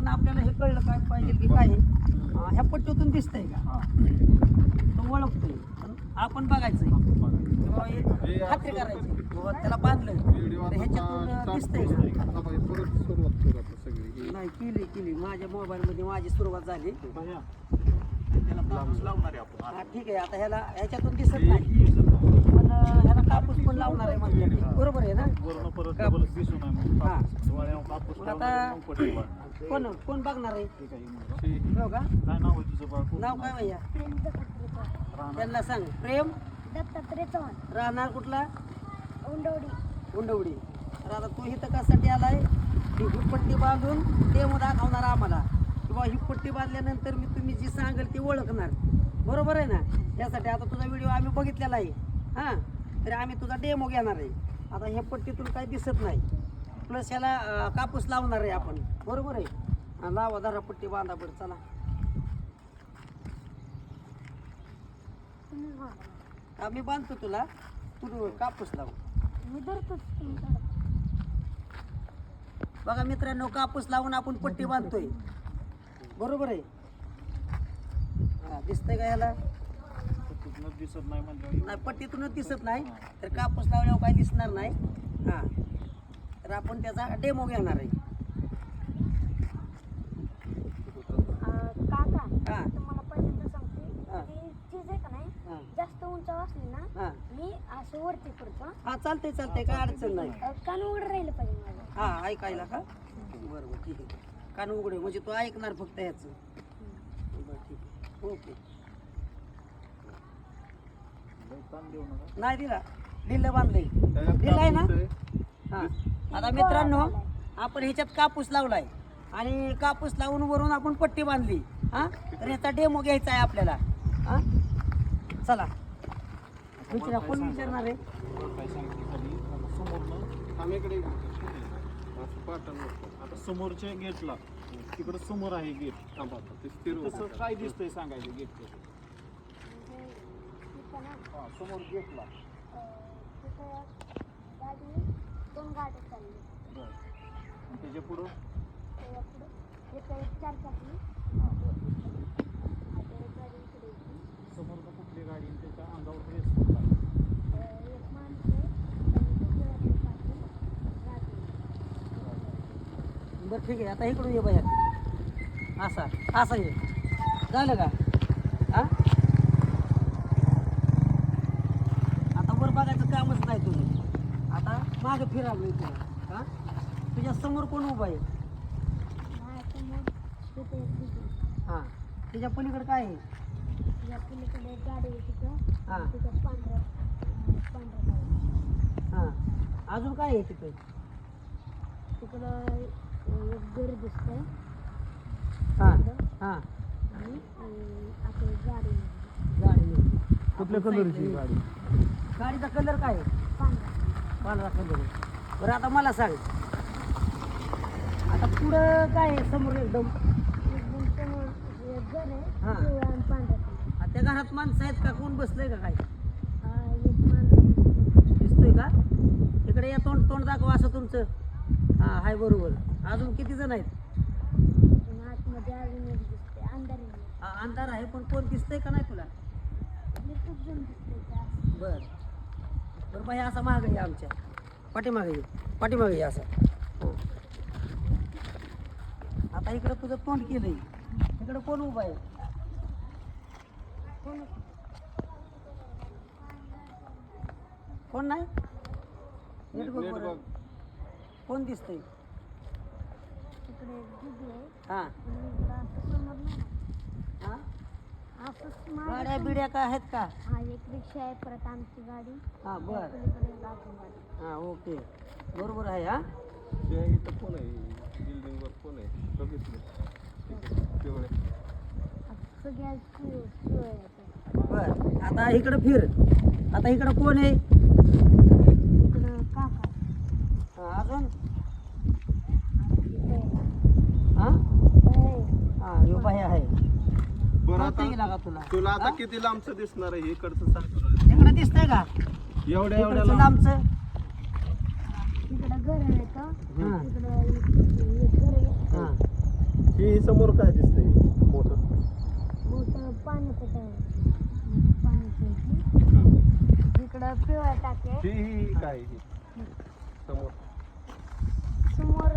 पण आपल्याला हे कळलं काय पाहिजे की काय आहे. ह्या पट्टीतून दिसतंय का तो ओळखतोय पण आपण बघायचंय किंवा हे खात्री करायची बाबा त्याला बांधलं तर ह्याच्यातून दिसतंय का. नाही केली माझ्या मोबाईलमध्ये माझी सुरुवात झाली. हा ठीक आहे. आता ह्याच्यातून दिसत नाही पण ह्याला कापूस पण लावणार आहे म्हणजे बरोबर आहे ना. हा आता कोण बघणार आहे हो का. नाव काय भैया त्यांना सांग. प्रेम दत्तात्रय चव्हाण राहणार कुठला उंडवडी. तर आता तू इथं कशासाठी आलाय ही पट्टी बांधून डेमो दाखवणार आम्हाला किंवा ही पट्टी बांधल्यानंतर मी तुम्ही जी सांगेल ती ओळखणार बरोबर आहे ना. त्यासाठी आता तुझा व्हिडिओ आम्ही बघितलेला आहे हां तरी आम्ही तुझा डेमो घेणार आहे. आता ह्या पट्टीतून काही दिसत नाही प्लस ह्याला कापूस लावणार आहे आपण बरोबर आहे. लावा धरा पट्टी बांधा बरं चला. आम्ही बांधतो तुला तू कापूस लावू. बघा मित्रांनो कापूस लावून आपण पट्टी बांधतोय बरोबर आहे. हा दिसतंय का ह्याला दिसत नाही म्हणजे नाही पट्टीतूनच दिसत नाही तर कापूस लावल्यावर काही दिसणार नाही. हा तर आपण त्याचा डेमो घेणार आहे. काका हा तुम्हाला पहिल्यांदा सांगते हा. ती चीज आहे का नाही हा. जास्त उंच असली ना हा मी असं वरती करतो हा चालतंय काय अडचण नाही. कान उघडं राहिलं पाहिजे माझं. हा ऐकायला का बरोबर ठीक आहे. कान उघडे म्हणजे तू ऐकणार फक्त ह्याचं बरं ठीक आहे ओके. नाही दिला दिलं बांधलंय दिलं आहे ना. हा आता मित्रांनो आपण ह्याच्यात कापूस लावलाय आणि कापूस लावून वरून आपण पट्टी बांधली हा तर ह्याचा डेमो घ्यायचा आहे आपल्याला. हा चला विचारा कोण विचारणार आहे. आता समोरच्या गेटला तिकडं समोर आहे गेट तसं काय दिसतंय सांगायचं गेट समोर गेटला गाडी 2 गाड्या चालली बरं त्याच्या पुढं एक 4 चाकी समोर कुठली गाडी आणि त्याच्या अंगावर रेस एक माणसं बरं ठीक आहे. आता इकडून ये बाहेर असा ये झालं का. हा आता वर बघायचं कामच नाही तुझं. आता मागं फिरावं तुला. हा तुझ्या समोर कोण उभा आहे. हां तुझ्या पलीकडे काय आहे. पलीकडे एक गाडी आहे तिथं हां तिथं पांढरा हां अजून काय आहे तिथं. तिकडं एक घर दिसतंय हां हां आणि आपली गाडी गाडी कुठल्या कलरची गाडी गाडीचा कलर काय आहे. पांढरा कलर आहे. बरं आता मला सांग आता पुढं काय आहे समोर एकदम. एकदम समोर एक घर आहे हां पिवळा आणि पांढरा कलर. त्या घरात माणसं आहेत का कोण बसलंय का काय एक माणूस दिसतोय का. इकडे या तोंड दाखवा असं तुमचं. हां हाय बरोबर. अजून किती जण आहेत. आतमध्ये अजून एक दिसते अंधार हा अंधार आहे पण कोण दिसतंय का नाही तुला. खूप जण दिसते. बर बरं बाई असा मागं आहे आमच्या पाठीमागे आहे असा. आता इकडं तुझं तोंड केलंय इकडं कोण उभा आहे. कोण नाही नीट बघ बरं. कोण दिसतंय. तिकडे एक दिदी आहे हां आणि इकडं असं समोर नाही हां असं गाड्या बिड्या का आहेत का. हा एक रिक्षा आहे परत आमची गाडी हां बरं पलीकडे एक अजून गाडी. हां ओके बरोबर आहे. हां इथं कोण आहे बिल्डिंगवर कोण आहे बघितलं सगळ्या बर आता इकडं फिर. आता इकडं कोण आहे. इकडं काका हां अजून इकडे हां हां यो बाई आहे. बरं कळतंय की आता लागा तुला. तुला आता हां? किती लांबचं दिसणार आहे इकडचं सांग. इकडं दिसतंय का एवढ्या इकडचं लांबचं. तिकडं घर आहे का हां तिकडं एक घर आहे हां ही समोर काय दिसतंय मोठं? मोठं पाण्याचं टाक पाण्याचं इकडं पिवळ्या टाके ही काय ही समोर? समोर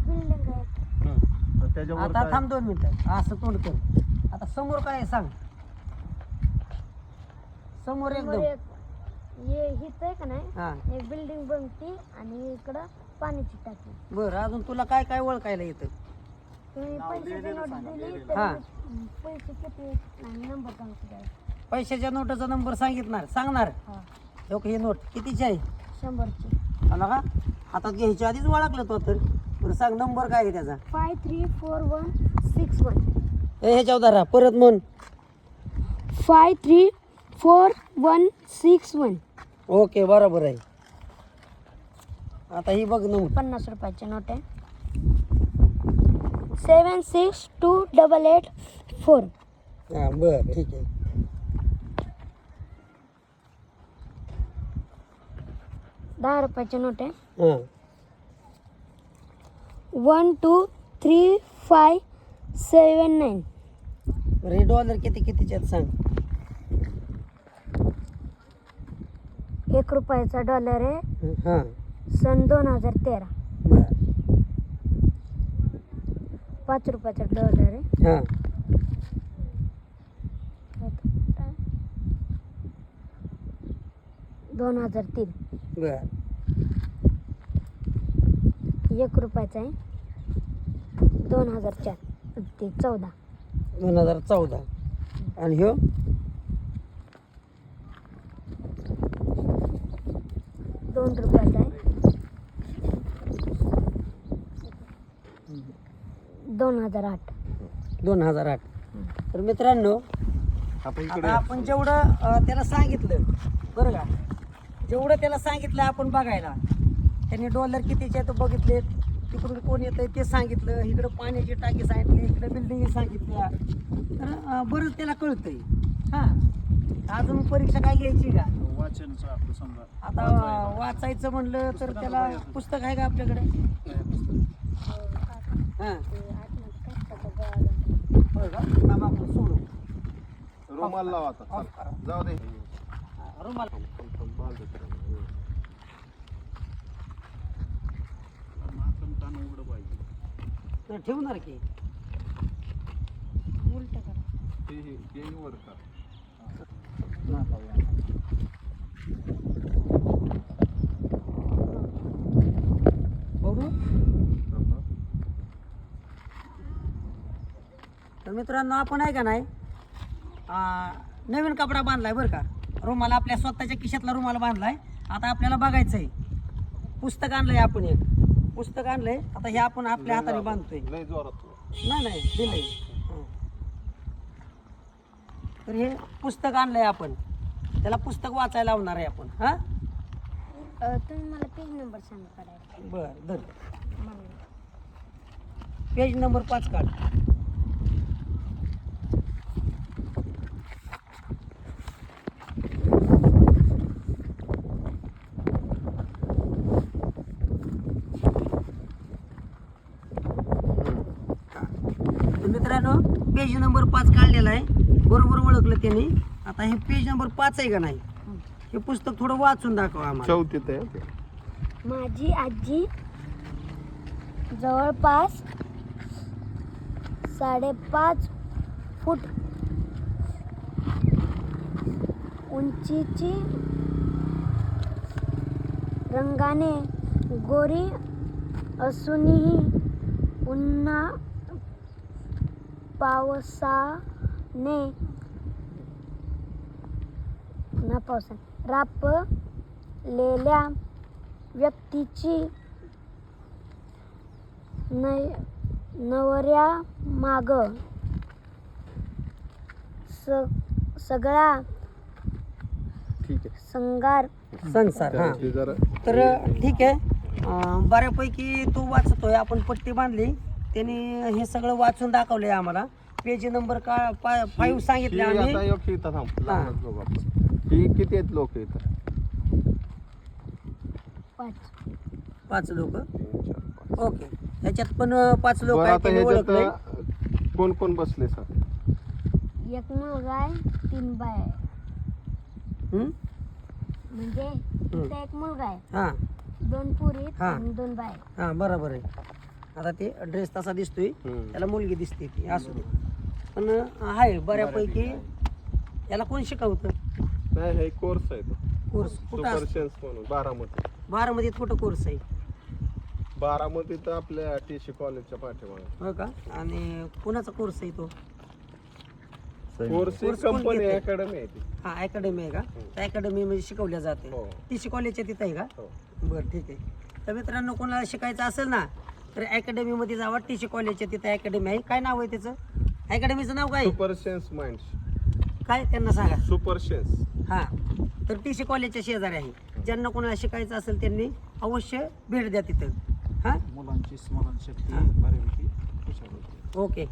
बिल्डिंग आहे. आणि त्याच्यावर आता काय? थांब 2 मिनिटं असं तोंड कर. आता समोर काय आहे सांग. समोर समोर एकदम एक हे हित आहे का नाही हा एक बिल्डिंग बनती आणि इकडं पाण्याची टाकी. बरं अजून तुला काय काय ओळखायला येतं? तुम्ही पैशाची नोट दिली हा. तर पैसे किती आणि नंबर सांगतो काय. पैशाच्या नोटाचा नंबर सांगणार. हा ही नोट कितीची आहे? 100ची. आला का हातात घ्यायच्या आधीच ओळखलं तो तर. बरं सांग नंबर काय आहे त्याचा? 534161. ह्याच्यावर धरा परत म्हण. 534161. ओके बरोबर आहे. आता ही बघ नंबर. 50 रुपयाची नोट आहे. 762884. हा बरं ठीक आहे. 10 रुपयाची नोट आहे. हां 123579. बरं हे डॉलर कितीचे आहेत सांग. 1 रुपयाचा डॉलर आहे. हां सन 2013. बरं 5 रुपयाचा डॉलर आहे. हां 2003. बरं 1 रुपयाचा आहे. 2004 ते 14. 2014 आणि ह्यो 2 रुपयाचा आहे. 2008. 2008. तर मित्रांनो आपण इकडे आता आपण जेवढं त्याला सांगितलं बरं का जेवढं त्याला सांगितलं आपण बघायला त्यांनी डॉलर कितीचे आहे तो बघितले तिकडून कोण येतं ते सांगितलं इकडं पाण्याची टाकी सांगितली इकडं बिल्डिंग सांगितल्या तर बरंच त्याला कळतंय. हां अजून परीक्षा काय घ्यायची का? वाचनचं आपलं समजा आता वाचायचं म्हणलं तर त्याला पुस्तक आहे का आपल्याकडे? हां होय का थांबा आपण सोडू रुमाल लावा आता. ऑफ करा. जाऊ दे. रुमाल मातम कान उघडं पाहिजे. ठेवणार की उलट करा. हे वर का? बघू. तर मित्रांनो आपण आहे का नाही नवीन कपडा बांधलाय बरं का. रुमाल आपल्या स्वतःच्या खिशातला रुमाल बांधलाय. आता आपल्याला बघायचं आहे पुस्तक आणलंय आपण एक पुस्तक आणलंय. आता हे आपण आपल्या हाताने बांधतोय. लय जोरात. नाही दिलंय. तर हे पुस्तक आणलंय आपण त्याला पुस्तक वाचायला लावणार आहे आपण. हां तुम्ही मला पेज नंबर सांगा काढायला. बरं धर मला पेज नंबर 5 काढ. मित्रांनो पेज नंबर 5 काढलेला आहे बरोबर ओळखलं त्यांनी. आता हे पेज नंबर 5 आहे का नाही हे पुस्तक थोडं वाचून दाखवा आम्हाला. 34 आहे. माझी आजी जवळपास 5.5 फूट उंचीची रंगाने गोरी असूनही उन्हा पावसाने रापलेल्या व्यक्तीची नवऱ्या माग सगळा ठीक आहे. संगार संसार. हां ते जरा तर ठीक आहे बऱ्यापैकी तू वाचतोय. आपण पट्टी बांधली त्यांनी हे सगळं वाचून दाखवलंय आम्हाला. पेज नंबर 5 सांगितले ही आम्ही. आता एक इथं थांब. लहानच बघू आपण. ही किती आहेत लोक इथं? 5 लोक. 3, 4, 5. ओके ह्याच्यात पण 5 लोक बरं आहेत आता त्यांनी ओळखलंय. ह्याच्यात कोण कोण बसले सर? एक मुलगा आहे 3 बाय आहे. हं? म्हणजे तिथं एक मुलगा आहे, हां 2 पुरी हा. आणि 2 बाय. हां बरोबर आहे. आता ते ड्रेस तसा दिसतोय, त्याला मुलगी दिसते ती असू दे. पण आहे बऱ्यापैकी. याला कोण शिकवतं? नाही, हे कोर्स आहे तो. कोर्स कुठं सुपर असतो? सेन्स म्हणून बारामती. बारामतीत कुठं कोर्स आहे? बारामती तर आपल्या TC कॉलेजच्या पाठीमागे. हो का? आणि कुणाचा कोर्स आहे तो? कोर्स कोर्स कोण कंपनी घेतंय? अकॅडमी आहे ती. हा अकॅडमी आहे का? त्या अकॅडमी मध्ये शिकवल्या जाते. हो. TC कॉलेजच्या तिथं आहे का? हो. बरं ठीक आहे. तर मित्रांनो कोणाला शिकायचं असेल ना तर अकॅडमीमध्ये जावा. TC कॉलेजच्या तिथं अकॅडमी आहे. काय नाव आहे त्याचं? अकॅडमीचं नाव काय? Super sense mind. काय त्यांना सांगा. Super sense. हां तर TC कॉलेजच्या शेजारी आहे. ज्यांना कोणाला शिकायचं असेल त्यांनी अवश्य भेट द्या तिथं. हां मुलांची स्मरणशक्ती हा. बऱ्यापैकी हुशार होते. ओके.